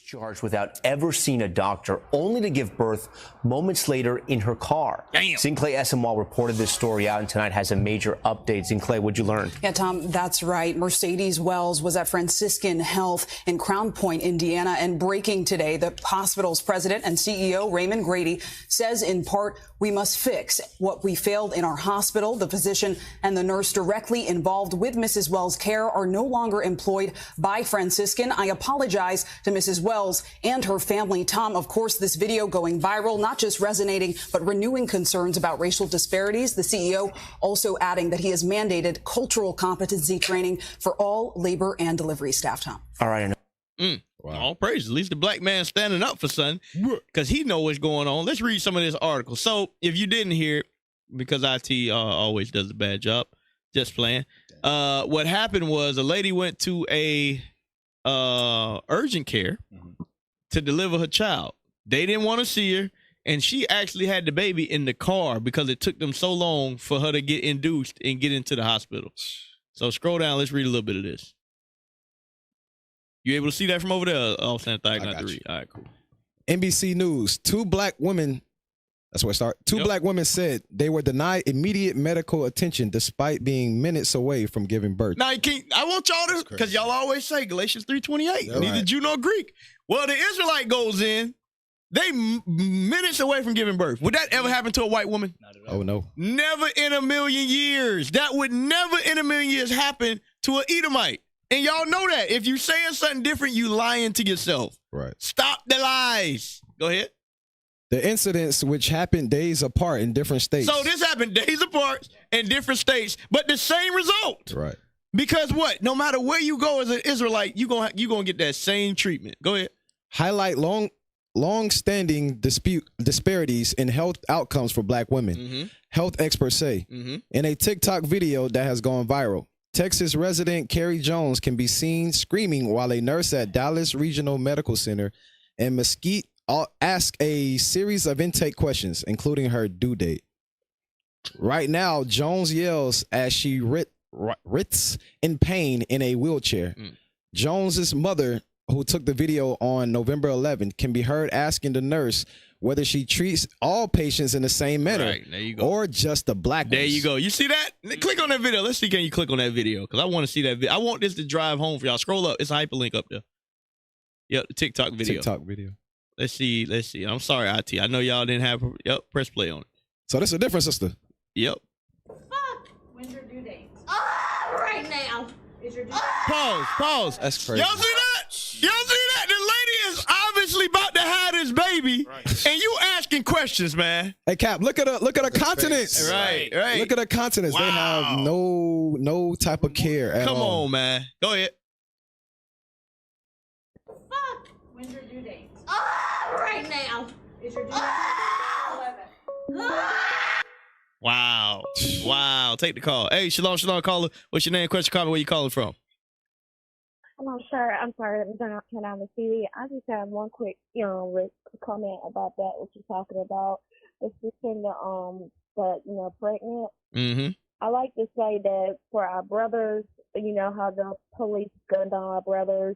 discharged without ever seeing a doctor, only to give birth moments later in her car. Damn. Zinkley Esenwal reported this story out and tonight has a major update. Zinkley, what'd you learn? Yeah, Tom, that's right. Mercedes Wells was at Franciscan Health in Crownpoint, Indiana, and breaking today, the hospital's president and CEO, Raymond Grady, says in part, we must fix what we failed in our hospital. The physician and the nurse directly involved with Mrs. Wells' care are no longer employed by Franciscan. I apologize to Mrs. Wells and her family. Tom, of course, this video going viral, not just resonating, but renewing concerns about racial disparities. The CEO also adding that he has mandated cultural competency training for all labor and delivery staff, Tom. All right. Wow. All praise. At least the black man standing up for something because he know what's going on. Let's read some of this article. So if you didn't hear it, because IT always does a bad job, just playing. What happened was a lady went to a urgent care to deliver her child. They didn't want to see her, and she actually had the baby in the car because it took them so long for her to get induced and get into the hospital. So scroll down. Let's read a little bit of this. You able to see that from over there? Oh, I got to read. All right, cool. NBC News. Two black women. That's where it started. Two black women said they were denied immediate medical attention despite being minutes away from giving birth. Now, I want y'all to, because y'all always say Galatians 3:28. Neither Jew nor Greek. Well, the Israelite goes in. They minutes away from giving birth. Would that ever happen to a white woman? Not at all. Oh, no. Never in a million years. That would never in a million years happen to an Edomite. And y'all know that. If you saying something different, you lying to yourself. Right. Stop the lies. Go ahead. The incidents which happened days apart in different states. So this happened days apart in different states, but the same result. Right. Because what? No matter where you go as an Israelite, you gonna get that same treatment. Go ahead. Highlight long-standing disparities in health outcomes for black women. Health experts say. In a TikTok video that has gone viral, Texas resident Carrie Jones can be seen screaming while a nurse at Dallas Regional Medical Center and Mesquite ask a series of intake questions, including her due date. Right now, Jones yells as she writhes in pain in a wheelchair. Jones's mother, who took the video on November 11th, can be heard asking the nurse whether she treats all patients in the same manner, right, there you go, or just the black ones. There you go. You see that? Click on that video. Let's see, can you click on that video? Because I want to see that video. I want this to drive home for y'all. Scroll up. It's a hyperlink up there. Yep, the TikTok video. TikTok video. Let's see. Let's see. I'm sorry, IT. I know y'all didn't have. Yep, press play on it. So this is a different sister. Yep. Fuck. When's your due date? Right now. Is your due date? Pause. That's crazy. Y'all see that? Y'all see that? The lady is obviously about to have this baby, and you asking questions, man. Hey, Cap, look at her continents. Right. Look at her continents. They have no type of care at all. Come on, man. Go ahead. Fuck. When's your due date? Right now. Is your due date? 11. Wow. Take the call. Hey, shalom, caller. What's your name? Question, comment. Where you calling from? Hello, sir. I'm sorry. Let me turn on the TV. I just have one quick, comment about that. What you're talking about. It's just in the pregnant. I like to say that for our brothers, how the police gunned on our brothers.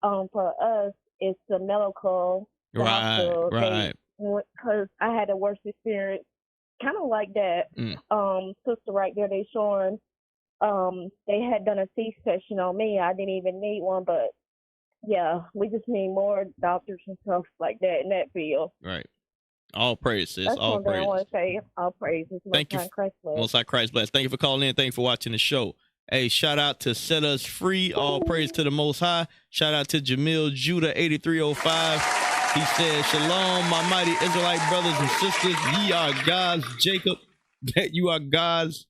For us, it's the medical. Right. Because I had a worse experience, kind of like that. Sister right there, they showing. They had done a C-section on me. I didn't even need one, but yeah, we just need more doctors and stuff like that in that field. Right. All praises. That's all one thing praises. I want to say. All praises. Thank you. Most High Christ bless. Thank you for calling in. Thank you for watching the show. Hey, shout out to Set Us Free. All praise to the Most High. Shout out to Jamil Judah 8305. He says, Shalom, my mighty Israelite brothers and sisters. Ye are God's Jacob. You are God's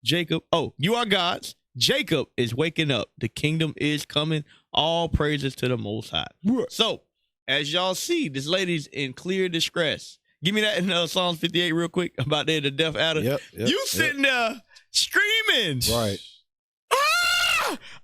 Jacob. Oh, you are God's. Jacob is waking up. The kingdom is coming. All praises to the Most High. So, as y'all see, this lady's in clear distress. Give me that in Psalms 58 real quick about the death adder. Yep, you sitting there screaming. Right.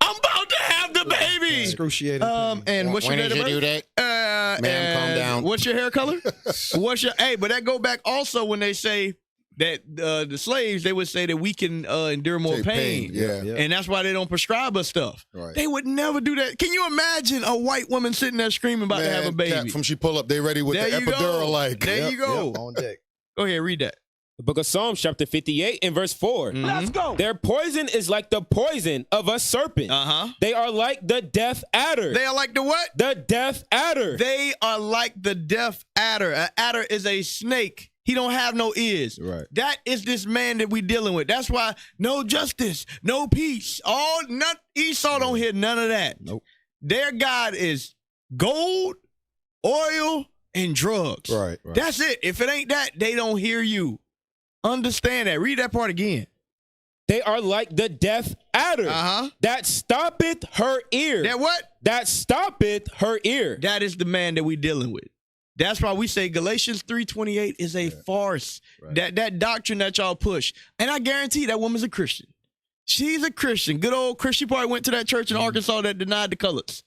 I'm about to have the baby. Excruciating. And what's your date of birth? Ma'am, calm down. What's your hair color? But that go back also when they say that the slaves, they would say that we can endure more Take pain. Yeah. And that's why they don't prescribe us stuff. Right. They would never do that. Can you imagine a white woman sitting there screaming about to have a baby? Cat, from she pull up, they ready with There the you go. epidural. Like, There you go. On deck. Go ahead, read that. The book of Psalms, chapter 58 and verse 4. Let's go. Their poison is like the poison of a serpent. They are like the deaf adder. They are like the what? The deaf adder. They are like the deaf adder. An adder is a snake. He don't have no ears. Right. That is this man that we dealing with. That's why no justice, no peace. Esau don't hear none of that. Nope. Their God is gold, oil, and drugs. Right. That's it. If it ain't that, they don't hear you. Understand that. Read that part again. They are like the deaf adder that stoppeth her ear. That what? That stoppeth her ear. That is the man that we dealing with. That's why we say Galatians 3:28 is a farce. Right. That doctrine that y'all push. And I guarantee that woman's a Christian. She's a Christian. Good old Christian. She probably went to that church in Arkansas that denied the colors.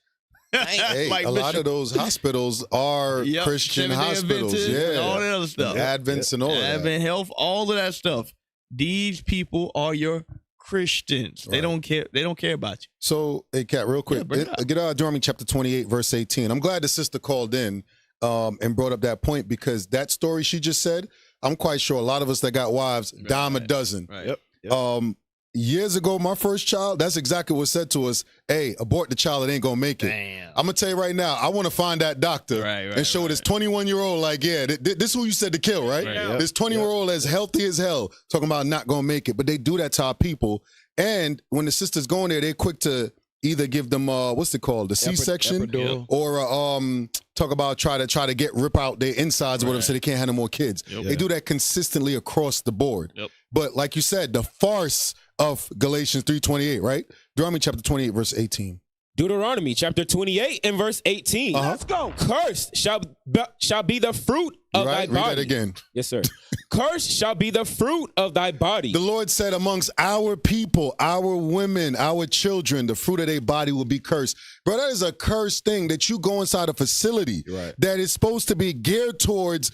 Hey, Like a lot Bishop. of those hospitals are Yep, Christian Seventh-day hospitals. Adventist Yeah. and all that other stuff. Advents and all that. Advent Health, all of that stuff. These people are your Christians. They Right. don't care. They don't care about you. So, hey, Kat, real quick. bring it up. Get Deuteronomy chapter 28, verse 18. I'm glad the sister called in and brought up that point, because that story she just said, I'm quite sure a lot of us that got wives, dime a dozen. Right. Yep. Years ago, my first child, that's exactly what said to us, hey, abort the child, it ain't gonna make it. Damn. I'm gonna tell you right now, I wanna find that doctor and show this 21-year-old, like, yeah, this is who you said to kill, right? Right. This 20-year-old as healthy as hell, talking about not gonna make it. But they do that to our people. And when the sisters go in there, they're quick to either give them what's it called, the C-section, epidural. or talk about try to rip out their insides or whatever, so they can't have no more kids. They do that consistently across the board. But like you said, the farce of Galatians 3:28, right? Deuteronomy chapter 28, verse 18. Deuteronomy chapter 28 and verse 18. Let's go. Cursed shall be the fruit of thy Read body. that again. Yes, sir. Cursed shall be the fruit of thy body. The Lord said, amongst our people, our women, our children, the fruit of their body will be cursed. Bro, that is a cursed thing, that you go inside a facility that is supposed to be geared towards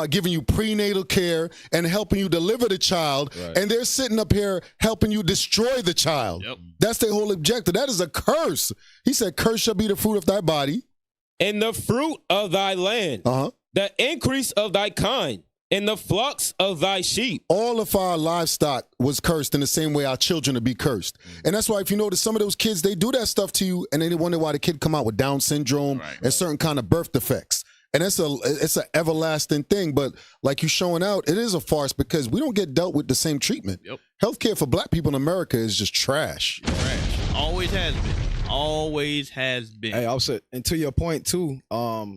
giving you prenatal care and helping you deliver the child, and they're sitting up here helping you destroy the child. That's their whole objective. That is a curse. He said, cursed shall be the fruit of thy body. And the fruit of thy land. The increase of thy kind. And the flocks of thy sheep. All of our livestock was cursed in the same way our children will be cursed. And that's why, if you notice, some of those kids, they do that stuff to you, and then they wonder why the kid come out with Down syndrome and certain kind of birth defects. And it's an everlasting thing. But like you showing out, it is a farce, because we don't get dealt with the same treatment. Healthcare for black people in America is just trash. Always has been. Always has been. Hey, also, and to your point too,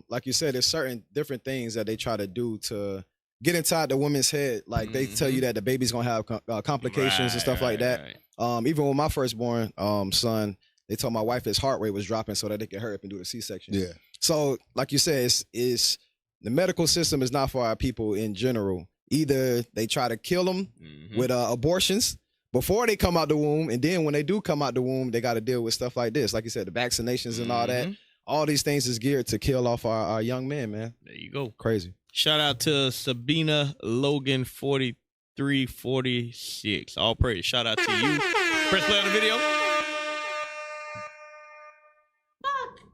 like you said, there's certain different things that they try to do to get inside the woman's head. Like they tell you that the baby's gonna have complications and stuff like that. Even with my firstborn son, they told my wife his heart rate was dropping so that they could hurry up and do the C-section. Yeah. So, like you said, it's the medical system is not for our people in general. Either they try to kill them with abortions before they come out the womb, and then when they do come out the womb, they got to deal with stuff like this. Like you said, the vaccinations and all that. All these things is geared to kill off our young men, man. There you go. Crazy. Shout out to Sabina Logan 4346. All praise. Shout out to you. Press play on the video.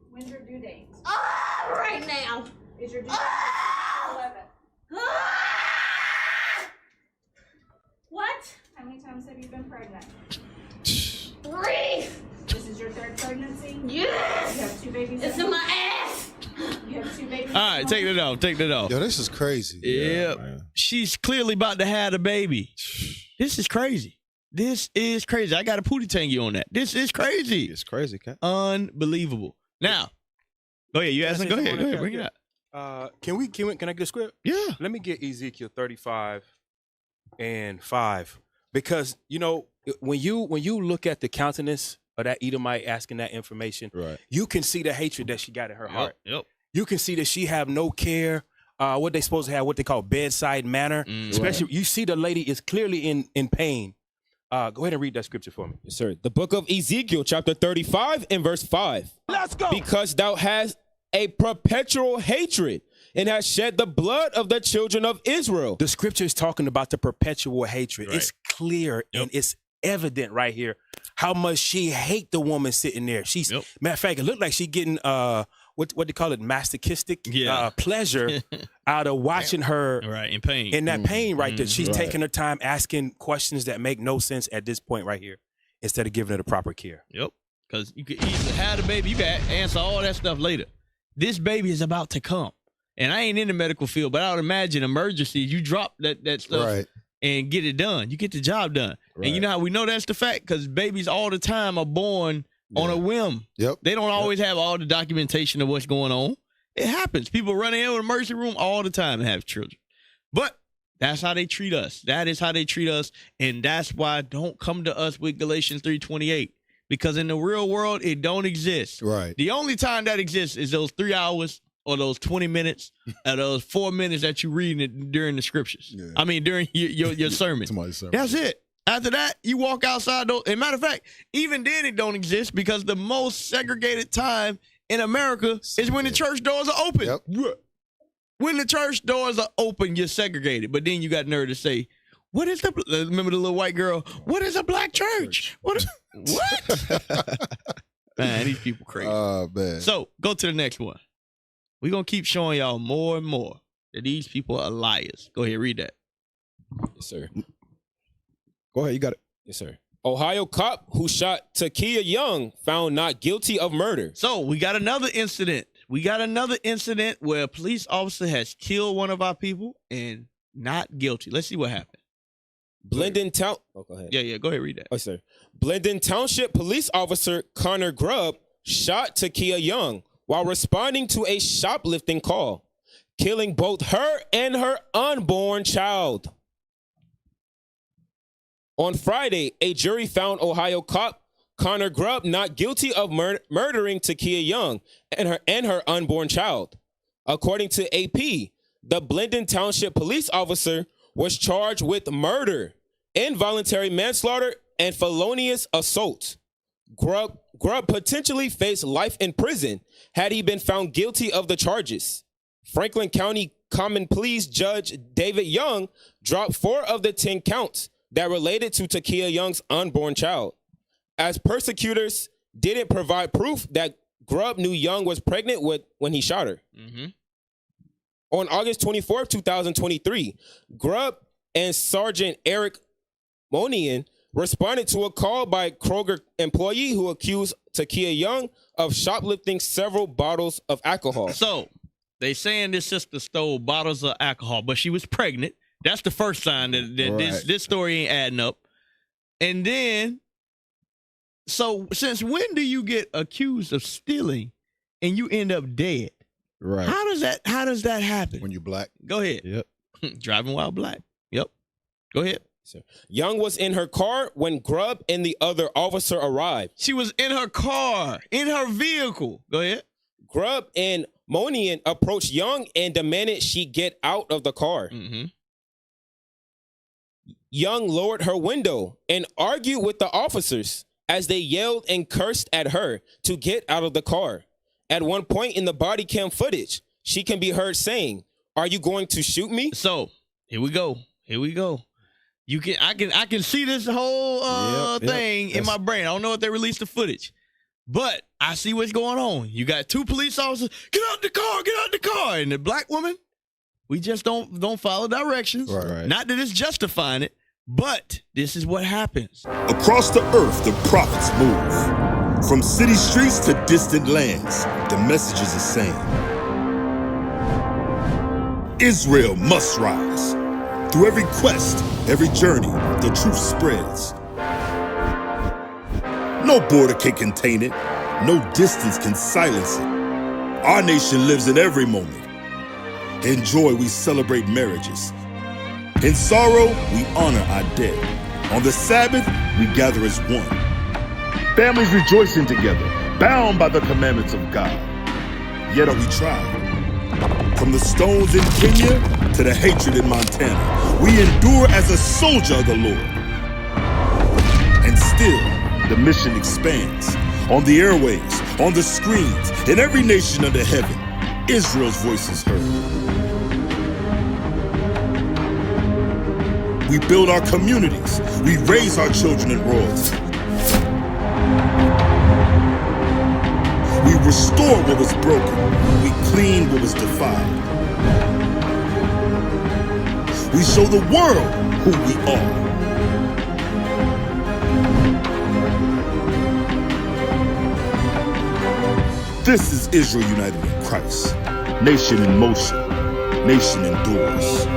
When's your due date? Right now. Is your due date 11? What? How many times have you been pregnant? 3. This is your third pregnancy? You Yes. have 2 babies. It's at in home? my ass. You have 2 babies. All right, take it off. Take it off. Yo, this is crazy. Yeah. She's clearly about to have a baby. This is crazy. This is crazy. I got a pootie tangy on that. This is crazy. It's crazy, Kat. Unbelievable. Now, go ahead. You asking? Go ahead. Go ahead. Bring it up. Can I get a script? Yeah. Let me get Ezekiel 35 and 5, because when you look at the countenance of that Edomite asking that information, you can see the hatred that she got in her heart. You can see that she have no care. What they supposed to have, what they call bedside manner. Especially, you see the lady is clearly in pain. Go ahead and read that scripture for me. Yes, sir. The book of Ezekiel, chapter 35 and verse 5. Let's go. Because thou hast a perpetual hatred and has shed the blood of the children of Israel. The scripture is talking about the perpetual hatred. Right. It's clear and it's evident right here how much she hate the woman sitting there. She's matter of fact, it looked like she getting what they call it, masochistic pleasure out of watching her in pain. In that pain right there. She's taking her time asking questions that make no sense at this point right here, instead of giving her the proper care. Yep. Because you could either have the baby, you can answer all that stuff later. This baby is about to come. And I ain't in the medical field, but I would imagine emergencies, you drop that stuff and get it done. You get the job done. Right. And you know how we know that's the fact? Because babies all the time are born on a whim. Yep. They don't always have all the documentation of what's going on. It happens. People run in the emergency room all the time and have children. But that's how they treat us. That is how they treat us. And that's why don't come to us with Galatians 3:28. Because in the real world, it don't exist. Right. The only time that exists is those 3 hours or those 20 minutes or those 4 minutes that you read during the scriptures. Yeah. I mean, during your sermon. That's it. After that, you walk outside. And matter of fact, even then it don't exist because the most segregated time in America is when the church doors are open. Yep. When the church doors are open, you're segregated. But then you got nerve to say, what is remember the little white girl? What is a black church? What? Man, these people crazy. Oh, man. So go to the next one. We're going to keep showing y'all more and more that these people are liars. Go ahead, read that. Yes, sir. Go ahead, you got it. Yes, sir. Ohio cop who shot Takia Young found not guilty of murder. So we got another incident. Where a police officer has killed one of our people and not guilty. Let's see what happened. Blendon Town. Oh, go ahead. Yeah. Go ahead, read that. Oh, sir. Blendon Township police officer Connor Grubb shot Takia Young while responding to a shoplifting call, killing both her and her unborn child. On Friday, a jury found Ohio cop Connor Grubb not guilty of murdering Takia Young and her unborn child. According to AP, the Blendon Township police officer was charged with murder, involuntary manslaughter, and felonious assault. Grubb potentially faced life in prison had he been found guilty of the charges. Franklin County Common Pleas Judge David Young dropped 4 of the 10 counts that related to Takia Young's unborn child, as prosecutors didn't provide proof that Grubb knew Young was pregnant when he shot her. Mm-hmm. On August 24, 2023, Grubb and Sergeant Eric Monian responded to a call by a Kroger employee who accused Takia Young of shoplifting several bottles of alcohol. So they saying this sister stole bottles of alcohol, but she was pregnant. That's the first sign that this story ain't adding up. And then, so since when do you get accused of stealing and you end up dead? Right. How does that happen? When you're black. Go ahead. Yep. Driving while black. Yep. Go ahead. Young was in her car when Grubb and the other officer arrived. She was in her car, in her vehicle. Go ahead. Grubb and Monian approached Young and demanded she get out of the car. Mm-hmm. Young lowered her window and argued with the officers as they yelled and cursed at her to get out of the car. At one point in the body cam footage, she can be heard saying, "Are you going to shoot me?" So here we go. I can see this whole thing in my brain. I don't know if they released the footage, but I see what's going on. You got 2 police officers, get out the car, and the black woman, we just don't follow directions. Right. Not that it's justifying it, but this is what happens. Across the earth, the prophets move. From city streets to distant lands, the message is the same. Israel must rise. Through every quest, every journey, the truth spreads. No border can contain it. No distance can silence it. Our nation lives in every moment. In joy, we celebrate marriages. In sorrow, we honor our dead. On the Sabbath, we gather as one. Families rejoicing together, bound by the commandments of God. Yet we try. From the stones in Kenya to the hatred in Montana, we endure as a soldier of the Lord. And still, the mission expands. On the airwaves, on the screens, in every nation under heaven, Israel's voice is heard. We build our communities. We raise our children in royalty. We restore what was broken. We clean what was defiled. We show the world who we are. This is Israel united in Christ. Nation in motion. Nation endures.